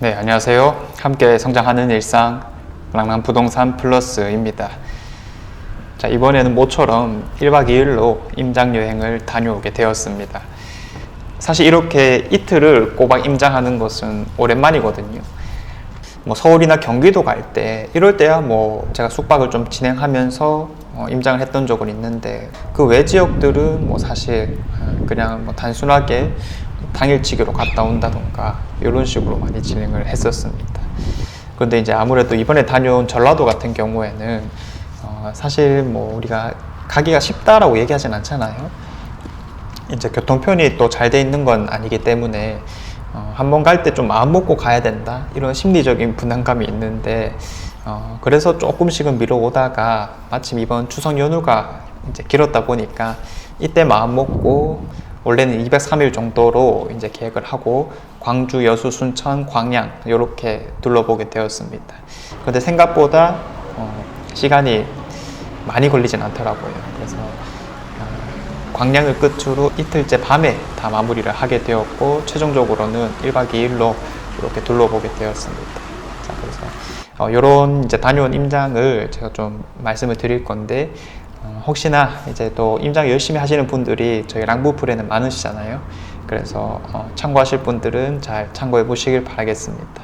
네, 안녕하세요. 함께 성장하는 일상 랑랑부동산 플러스입니다. 자, 이번에는 모처럼 1박 2일로 임장여행을 다녀오게 되었습니다. 사실 이렇게 이틀을 꼬박 임장하는 것은 오랜만이거든요. 서울이나 경기도 갈 때 이럴 때야 제가 숙박을 좀 진행하면서 임장을 했던 적은 있는데, 그 외 지역들은 사실 그냥 단순하게 당일치기로 갔다 온다던가 이런 식으로 많이 진행을 했었습니다. 그런데 이제 아무래도 이번에 다녀온 전라도 같은 경우에는 사실 우리가 가기가 쉽다라고 얘기하진 않잖아요. 이제 교통편이 또 잘 돼 있는 건 아니기 때문에 한번 갈 때 좀 마음 먹고 가야 된다, 이런 심리적인 부담감이 있는데, 그래서 조금씩은 미뤄오다가 마침 이번 추석 연휴가 이제 길었다 보니까 이때 마음 먹고 원래는 203일 정도로 이제 계획을 하고 광주, 여수, 순천, 광양 이렇게 둘러보게 되었습니다. 그런데 생각보다 시간이 많이 걸리진 않더라고요. 그래서 광양을 끝으로 이틀째 밤에 다 마무리를 하게 되었고, 최종적으로는 1박 2일로 이렇게 둘러보게 되었습니다. 자, 그래서 이런 이제 다녀온 임장을 제가 좀 말씀을 드릴 건데, 혹시나 이제 또 임장 열심히 하시는 분들이 저희 랑부풀에는 많으시잖아요. 그래서 참고하실 분들은 잘 참고해 보시길 바라겠습니다.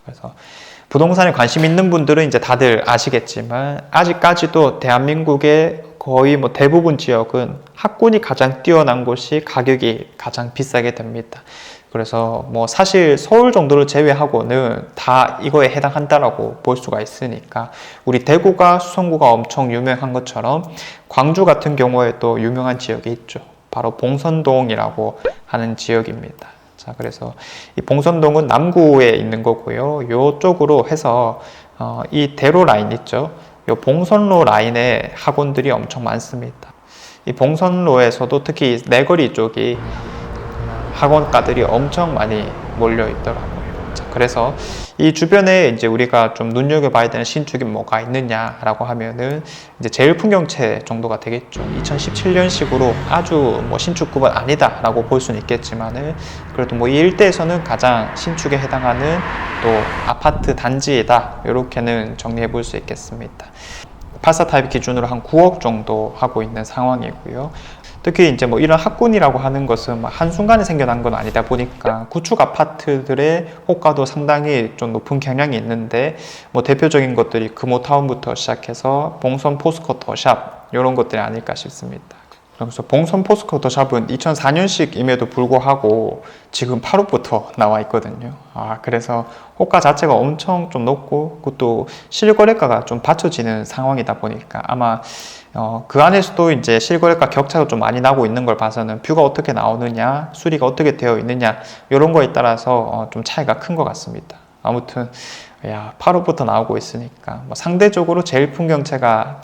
그래서 부동산에 관심 있는 분들은 이제 다들 아시겠지만, 아직까지도 대한민국의 거의 대부분 지역은 학군이 가장 뛰어난 곳이 가격이 가장 비싸게 됩니다. 그래서 사실 서울 정도를 제외하고는 다 이거에 해당한다라고 볼 수가 있으니까, 우리 대구가 수성구가 엄청 유명한 것처럼 광주 같은 경우에 또 유명한 지역이 있죠. 바로 봉선동이라고 하는 지역입니다. 자, 그래서 이 봉선동은 남구에 있는 거고요. 이쪽으로 해서 이 대로 라인 있죠. 이 봉선로 라인에 학원들이 엄청 많습니다. 이 봉선로에서도 특히 내거리 쪽이 학원가들이 엄청 많이 몰려 있더라고요. 자, 그래서 이 주변에 이제 우리가 좀 눈여겨봐야 되는 신축이 뭐가 있느냐라고 하면은 이제 제일풍경채 정도가 되겠죠. 2017년식으로 아주 신축급은 아니다라고 볼 수는 있겠지만은, 그래도 이 일대에서는 가장 신축에 해당하는 또 아파트 단지이다, 이렇게는 정리해 볼 수 있겠습니다. 84 타입 기준으로 한 9억 정도 하고 있는 상황이고요. 특히 이제 이런 학군이라고 하는 것은 한순간에 생겨난 건 아니다 보니까 구축 아파트들의 호가도 상당히 좀 높은 경향이 있는데, 대표적인 것들이 금호타운부터 시작해서 봉선 포스코 더샵 이런 것들이 아닐까 싶습니다. 그래서 봉선 포스코 더샵은 2004년식임에도 불구하고 지금 8억부터 나와 있거든요. 그래서 호가 자체가 엄청 좀 높고, 그것도 실거래가가 좀 받쳐지는 상황이다 보니까 아마 그 안에서도 이제 실거래가 격차가 좀 많이 나고 있는 걸 봐서는 뷰가 어떻게 나오느냐, 수리가 어떻게 되어 있느냐, 이런 거에 따라서 좀 차이가 큰 것 같습니다. 아무튼 8억부터 나오고 있으니까 상대적으로 제일 풍경채가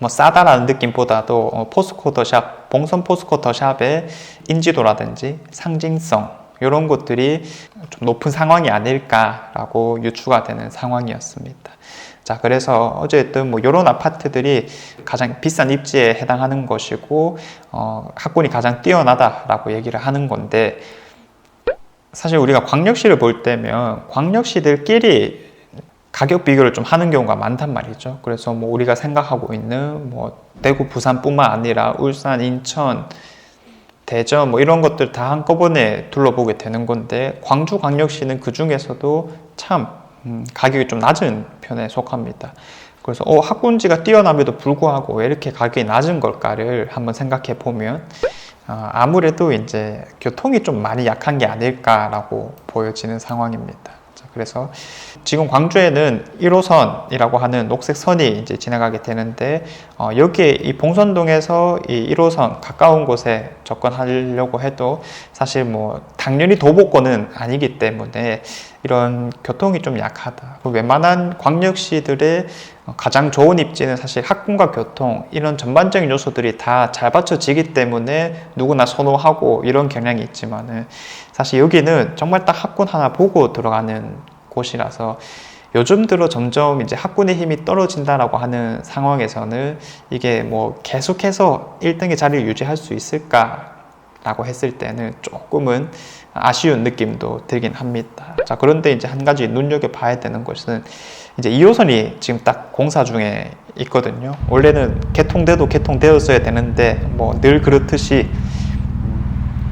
싸다라는 느낌보다도 포스코 더샵, 봉선 포스코 더샵의 인지도라든지 상징성, 이런 것들이 좀 높은 상황이 아닐까라고 유추가 되는 상황이었습니다. 자, 그래서 어쨌든 이런 아파트들이 가장 비싼 입지에 해당하는 것이고, 학군이 가장 뛰어나다라고 얘기를 하는 건데, 사실 우리가 광역시를 볼 때면 광역시들끼리 가격 비교를 좀 하는 경우가 많단 말이죠. 그래서 우리가 생각하고 있는 대구, 부산뿐만 아니라 울산, 인천, 대전 이런 것들 다 한꺼번에 둘러보게 되는 건데, 광주광역시는 그 중에서도 참 가격이 좀 낮은 편에 속합니다. 그래서 학군지가 뛰어남에도 불구하고 왜 이렇게 가격이 낮은 걸까를 한번 생각해 보면, 아무래도 이제 교통이 좀 많이 약한 게 아닐까라고 보여지는 상황입니다. 그래서 지금 광주에는 1호선이라고 하는 녹색 선이 이제 지나가게 되는데, 여기에 이 봉선동에서 이 1호선 가까운 곳에 접근하려고 해도 사실 당연히 도보권은 아니기 때문에 이런 교통이 좀 약하다. 웬만한 광역시들의 가장 좋은 입지는 사실 학군과 교통, 이런 전반적인 요소들이 다 잘 받쳐지기 때문에 누구나 선호하고 이런 경향이 있지만은, 사실 여기는 정말 딱 학군 하나 보고 들어가는 곳이라서 요즘 들어 점점 이제 학군의 힘이 떨어진다라고 하는 상황에서는 이게 계속해서 1등의 자리를 유지할 수 있을까라고 했을 때는 조금은 아쉬운 느낌도 들긴 합니다. 자, 그런데 이제 한 가지 눈여겨봐야 되는 것은 이제 2호선이 지금 딱 공사 중에 있거든요. 원래는 개통돼도 개통되었어야 되는데 뭐 늘 그렇듯이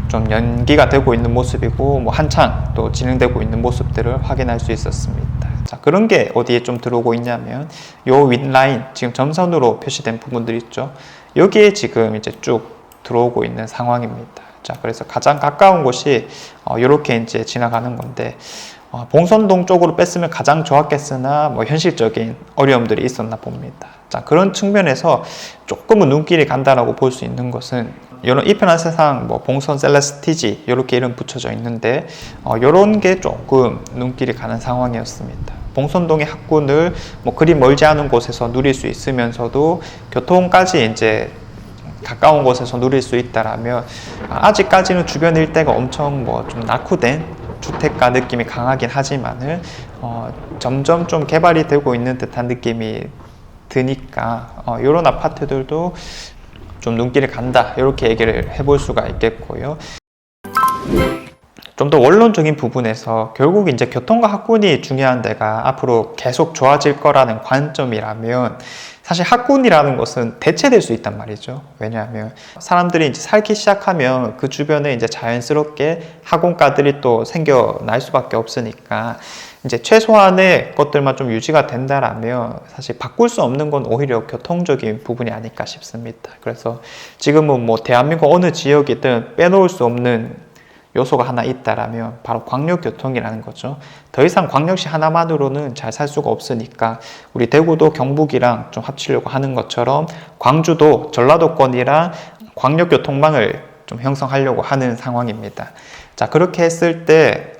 좀 연기가 되고 있는 모습이고 뭐 한창 또 진행되고 있는 모습들을 확인할 수 있었습니다. 자, 그런 게 어디에 좀 들어오고 있냐면 요 윗라인 지금 점선으로 표시된 부분들 있죠. 여기에 지금 이제 쭉 들어오고 있는 상황입니다. 자, 그래서 가장 가까운 곳이 이렇게 이제 지나가는 건데 봉선동 쪽으로 뺐으면 가장 좋았겠으나 뭐 현실적인 어려움들이 있었나 봅니다. 자, 그런 측면에서 조금은 눈길이 간다라고 볼 수 있는 것은 이런 이편한 세상 뭐 봉선 셀레스티지 이렇게 이름 붙여져 있는데 이런 게 조금 눈길이 가는 상황이었습니다. 봉선동의 학군을 뭐 그리 멀지 않은 곳에서 누릴 수 있으면서도 교통까지 이제 가까운 곳에서 누릴 수 있다라면 아직까지는 주변 일대가 엄청 뭐 좀 낙후된 주택가 느낌이 강하긴 하지만은 점점 좀 개발이 되고 있는 듯한 느낌이 드니까 이런 아파트들도 좀 눈길이 간다 이렇게 얘기를 해볼 수가 있겠고요. 좀 더 원론적인 부분에서 결국 이제 교통과 학군이 중요한 데가 앞으로 계속 좋아질 거라는 관점이라면 사실 학군이라는 것은 대체될 수 있단 말이죠. 왜냐하면 사람들이 이제 살기 시작하면 그 주변에 이제 자연스럽게 학원가들이 또 생겨날 수밖에 없으니까 이제 최소한의 것들만 좀 유지가 된다라면 사실 바꿀 수 없는 건 오히려 교통적인 부분이 아닐까 싶습니다. 그래서 지금은 뭐 대한민국 어느 지역이든 빼놓을 수 없는 요소가 하나 있다라면 바로 광역교통이라는 거죠. 더 이상 광역시 하나만으로는 잘 살 수가 없으니까 우리 대구도 경북이랑 좀 합치려고 하는 것처럼 광주도 전라도권이랑 광역교통망을 좀 형성하려고 하는 상황입니다. 자, 그렇게 했을 때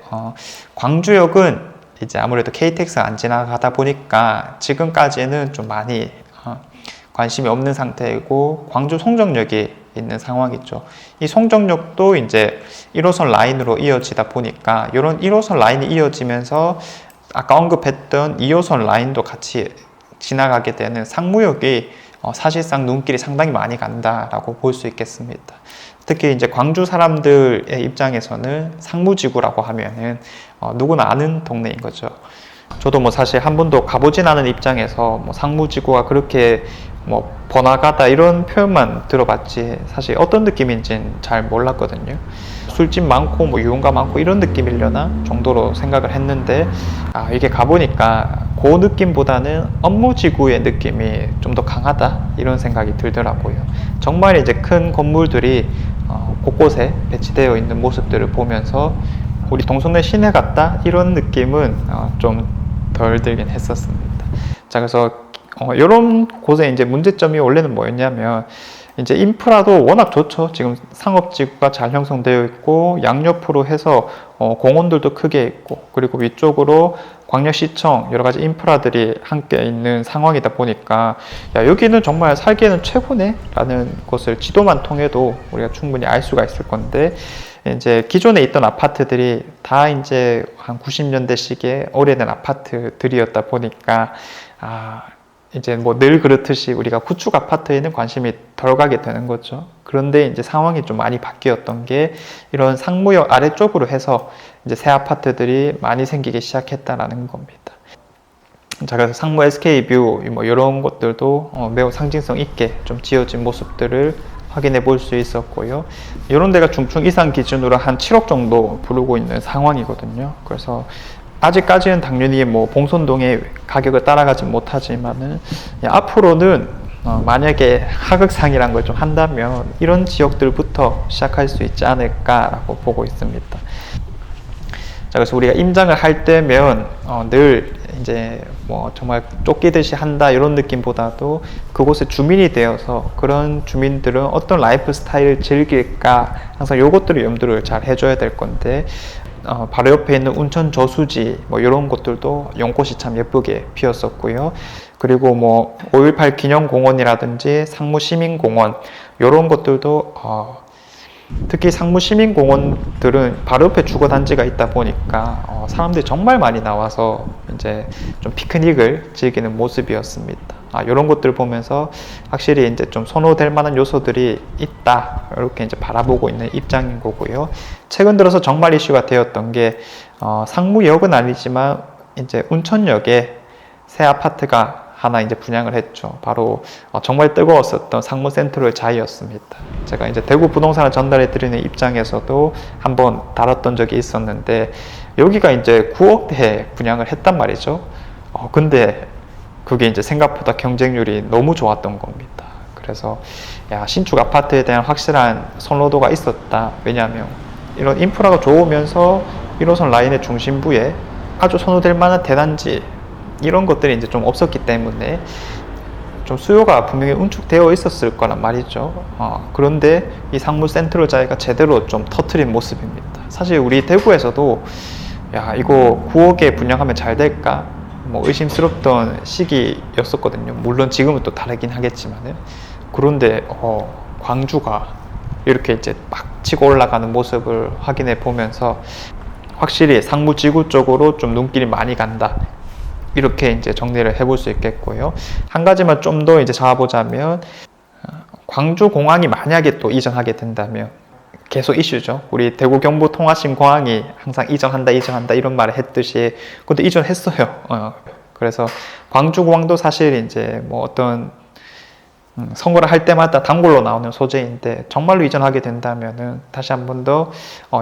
광주역은 이제 아무래도 KTX가 안 지나가다 보니까 지금까지는 좀 많이 관심이 없는 상태이고 광주 송정역이 있는 상황이죠. 이 송정역도 이제 1호선 라인으로 이어지다 보니까 이런 1호선 라인이 이어지면서 아까 언급했던 2호선 라인도 같이 지나가게 되는 상무역이 사실상 눈길이 상당히 많이 간다라고 볼 수 있겠습니다. 특히 이제 광주 사람들의 입장에서는 상무지구라고 하면은 누구나 아는 동네인 거죠. 저도 뭐 사실 한 번도 가보진 않은 입장에서 뭐 상무지구가 그렇게 뭐 번화가다 이런 표현만 들어봤지 사실 어떤 느낌인지는 잘 몰랐거든요. 술집 많고 뭐 유흥가 많고 이런 느낌이려나 정도로 생각을 했는데 이게 가보니까 그 느낌보다는 업무지구의 느낌이 좀 더 강하다 이런 생각이 들더라고요. 정말 이제 큰 건물들이 곳곳에 배치되어 있는 모습들을 보면서 우리 동성내 시내 같다 이런 느낌은 좀 덜 들긴 했었습니다. 자, 그래서 이런 곳에 이제 문제점이 원래는 뭐였냐면 이제 인프라도 워낙 좋죠. 지금 상업지구가 잘 형성되어 있고 양옆으로 해서 공원들도 크게 있고 그리고 위쪽으로 광역시청 여러 가지 인프라들이 함께 있는 상황이다 보니까 야, 여기는 정말 살기에는 최고네 라는 것을 지도만 통해도 우리가 충분히 알 수가 있을 건데 이제 기존에 있던 아파트들이 다 이제 한 90년대식의 오래된 아파트들이었다 보니까 이제 뭐 늘 그렇듯이 우리가 구축 아파트에는 관심이 덜 가게 되는 거죠. 그런데 이제 상황이 좀 많이 바뀌었던 게 이런 상무역 아래쪽으로 해서 이제 새 아파트들이 많이 생기기 시작했다라는 겁니다. 자, 그래서 상무 SK뷰 뭐 이런 것들도 매우 상징성 있게 좀 지어진 모습들을 확인해 볼 수 있었고요. 이런 데가 중충 이상 기준으로 한 7억 정도 부르고 있는 상황이거든요. 그래서 아직까지는 당연히 뭐 봉선동의 가격을 따라가지 못하지만은 앞으로는 만약에 하극상이란 걸 좀 한다면 이런 지역들부터 시작할 수 있지 않을까라고 보고 있습니다. 자, 그래서 우리가 임장을 할 때면 늘 이제 뭐 정말 쫓기듯이 한다 이런 느낌보다도 그곳에 주민이 되어서 그런 주민들은 어떤 라이프 스타일을 즐길까 항상 요것들을 염두를 잘 해줘야 될 건데 바로 옆에 있는 운천 저수지 뭐 이런 곳들도 연꽃이 참 예쁘게 피었었고요. 그리고 뭐 5.18 기념공원이라든지 상무 시민공원 이런 것들도 특히 상무 시민공원들은 바로 옆에 주거단지가 있다 보니까 사람들이 정말 많이 나와서 이제 좀 피크닉을 즐기는 모습이었습니다. 이런 것들 보면서 확실히 이제 좀 선호될 만한 요소들이 있다, 이렇게 이제 바라보고 있는 입장인 거고요. 최근 들어서 정말 이슈가 되었던 게 상무역은 아니지만 이제 운천역에 새 아파트가 하나 이제 분양을 했죠. 바로 정말 뜨거웠었던 상무 센트럴 자이였습니다. 제가 이제 대구 부동산을 전달해 드리는 입장에서도 한번 다뤘던 적이 있었는데, 여기가 이제 9억대에 분양을 했단 말이죠. 근데 그게 이제 생각보다 경쟁률이 너무 좋았던 겁니다. 그래서 신축 아파트에 대한 확실한 선호도가 있었다. 왜냐하면 이런 인프라가 좋으면서 1호선 라인의 중심부에 아주 선호될 만한 대단지, 이런 것들이 이제 좀 없었기 때문에 좀 수요가 분명히 응축되어 있었을 거란 말이죠. 그런데 이 상무 센트럴 자이가 제대로 좀 터트린 모습입니다. 사실 우리 대구에서도 이거 9억에 분양하면 잘 될까? 뭐 의심스럽던 시기였었거든요. 물론 지금은 또 다르긴 하겠지만은. 그런데 광주가 이렇게 이제 막 치고 올라가는 모습을 확인해 보면서 확실히 상무지구 쪽으로 좀 눈길이 많이 간다, 이렇게 이제 정리를 해볼 수 있겠고요. 한 가지만 좀 더 이제 잡아보자면, 광주 공항이 만약에 또 이전하게 된다면, 계속 이슈죠. 우리 대구 경부 통합심 공항이 항상 이전한다 이런 말을 했듯이, 근데 이전했어요. 그래서 광주 공항도 사실 이제 뭐 어떤 선거를 할 때마다 단골로 나오는 소재인데, 정말로 이전하게 된다면은 다시 한 번 더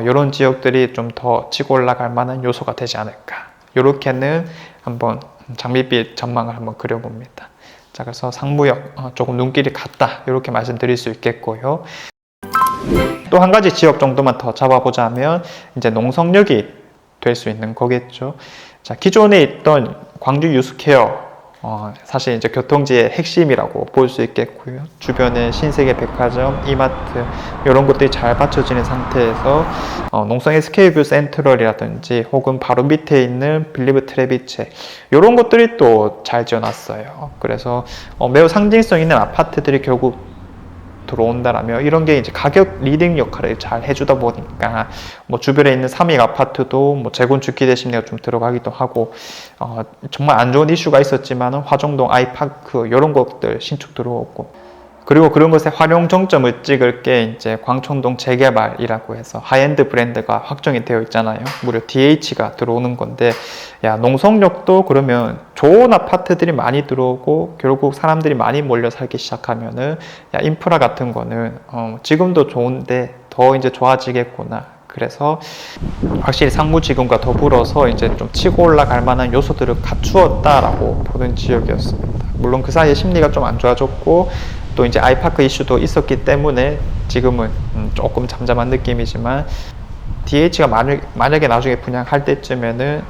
이런 지역들이 좀 더 치고 올라갈 만한 요소가 되지 않을까. 이렇게는 한번 장밋빛 전망을 한번 그려봅니다. 자, 그래서 상무역 조금 눈길이 갔다, 이렇게 말씀드릴 수 있겠고요. 또 한 가지 지역 정도만 더 잡아보자면 이제 농성역이 될 수 있는 거겠죠. 자, 기존에 있던 광주 유스케어, 사실 이제 교통지의 핵심이라고 볼 수 있겠고요. 주변에 신세계 백화점, 이마트, 이런 것들이 잘 받쳐지는 상태에서 농성 SK뷰 센트럴이라든지 혹은 바로 밑에 있는 빌리브 트레비체, 이런 것들이 또 잘 지어놨어요. 그래서 매우 상징성 있는 아파트들이 결국 들어온다라면, 이런 게 이제 가격 리딩 역할을 잘 해주다 보니까 뭐 주변에 있는 삼익 아파트도 뭐 재건축 기대 심리가 좀 들어가기도 하고, 정말 안 좋은 이슈가 있었지만은 화정동 아이파크 이런 것들 신축 들어오고, 그리고 그런 것에 활용 정점을 찍을 게 이제 광천동 재개발이라고 해서 하이엔드 브랜드가 확정이 되어 있잖아요. 무려 DH가 들어오는 건데, 농성역도 그러면 좋은 아파트들이 많이 들어오고 결국 사람들이 많이 몰려 살기 시작하면은 인프라 같은 거는 지금도 좋은데 더 이제 좋아지겠구나. 그래서 확실히 상무지금과 더불어서 이제 좀 치고 올라갈 만한 요소들을 갖추었다라고 보는 지역이었습니다. 물론 그 사이에 심리가 좀 안 좋아졌고, 또 이제 아이파크 이슈도 있었기 때문에 지금은 조금 잠잠한 느낌이지만, DH가 만약에 나중에 분양할 때쯤에는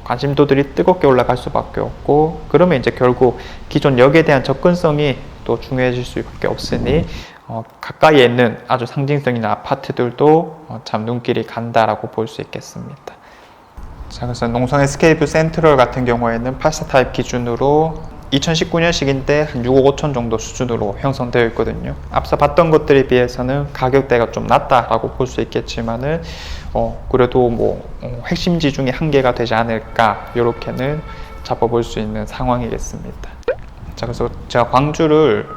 관심도들이 뜨겁게 올라갈 수밖에 없고, 그러면 이제 결국 기존 역에 대한 접근성이 또 중요해질 수밖에 없으니 가까이에 있는 아주 상징성 있는 아파트들도 참 눈길이 간다라고 볼 수 있겠습니다. 자, 그래서 농성 SK뷰 센트럴 같은 경우에는 8사 타입 기준으로 2019년식인데 한 6억 5천 정도 수준으로 형성되어 있거든요. 앞서 봤던 것들에 비해서는 가격대가 좀 낮다라고 볼 수 있겠지만은 그래도 뭐 핵심지 중에 한 개가 되지 않을까, 이렇게는 잡아볼 수 있는 상황이겠습니다. 자, 그래서 제가 광주를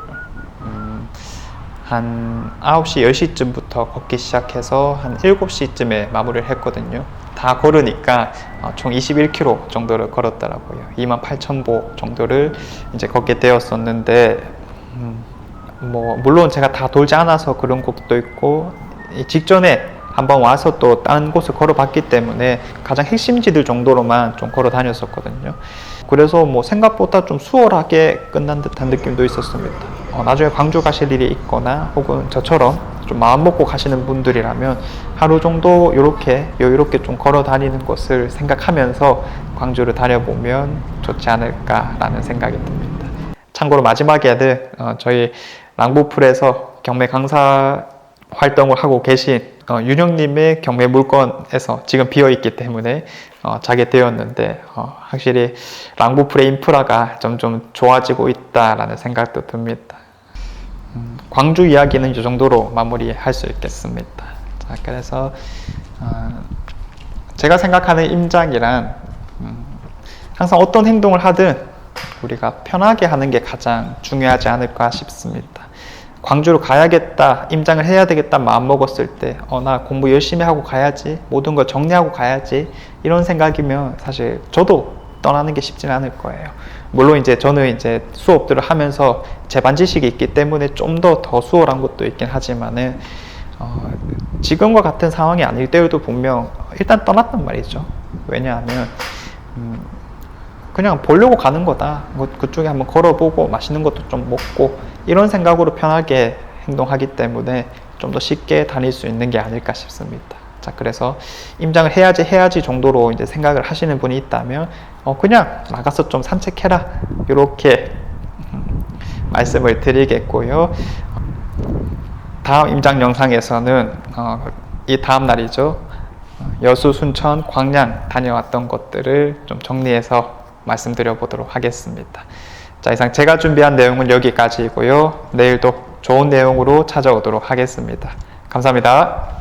한 9시, 10시쯤부터 걷기 시작해서 한 7시쯤에 마무리를 했거든요. 다 걸으니까 총 21km 정도를 걸었더라고요. 28,000보 정도를 이제 걷게 되었었는데, 뭐 물론 제가 다 돌지 않아서 그런 것도 있고, 직전에 한번 와서 또 다른 곳을 걸어봤기 때문에 가장 핵심지들 정도로만 좀 걸어 다녔었거든요. 그래서 뭐 생각보다 좀 수월하게 끝난 듯한 느낌도 있었습니다. 나중에 광주 가실 일이 있거나 혹은 저처럼 좀 마음 먹고 가시는 분들이라면 하루 정도 이렇게 여유롭게 좀 걸어 다니는 것을 생각하면서 광주를 다녀보면 좋지 않을까라는 생각이 듭니다. 참고로 마지막에는 저희 랑부풀에서 경매 강사 활동을 하고 계신 윤영님의 경매 물건에서 지금 비어있기 때문에 자게 되었는데, 확실히 랑부풀의 인프라가 점점 좋아지고 있다라는 생각도 듭니다. 광주 이야기는 이 정도로 마무리할 수 있겠습니다. 그래서 제가 생각하는 임장이란 항상 어떤 행동을 하든 우리가 편하게 하는 게 가장 중요하지 않을까 싶습니다. 광주로 가야겠다, 임장을 해야 되겠다 마음 먹었을 때 나 공부 열심히 하고 가야지, 모든 걸 정리하고 가야지, 이런 생각이면 사실 저도 떠나는 게 쉽지는 않을 거예요. 물론 이제 저는 이제 수업들을 하면서 제반 지식이 있기 때문에 좀 더 수월한 것도 있긴 하지만은 지금과 같은 상황이 아닐 때에도 분명 일단 떠났단 말이죠. 왜냐하면 그냥 보려고 가는 거다. 그쪽에 한번 걸어보고 맛있는 것도 좀 먹고 이런 생각으로 편하게 행동하기 때문에 좀 더 쉽게 다닐 수 있는 게 아닐까 싶습니다. 자, 그래서 임장을 해야지 정도로 이제 생각을 하시는 분이 있다면 그냥 나가서 좀 산책해라, 이렇게 말씀을 드리겠고요. 다음 임장 영상에서는 이 다음 날이죠. 여수, 순천, 광양 다녀왔던 것들을 좀 정리해서 말씀드려 보도록 하겠습니다. 자, 이상 제가 준비한 내용은 여기까지이고요. 내일도 좋은 내용으로 찾아오도록 하겠습니다. 감사합니다.